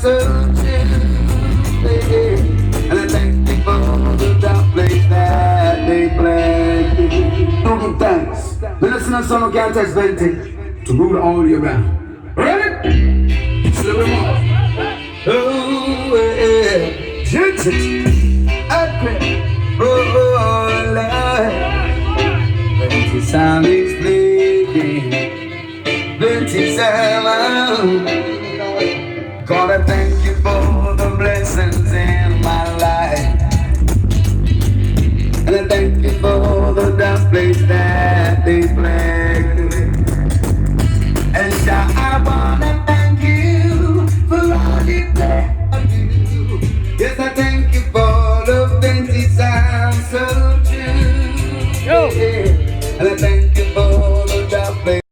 searching, baby, and I thank you for the dark place that they planted. Don't give thanks. The listener son who can't taste venting to rule all year round. Ready? Slip him off. Oh, yeah. Gentle. I quit. Oh, Lord. Twenty sound is playing. 20 sound.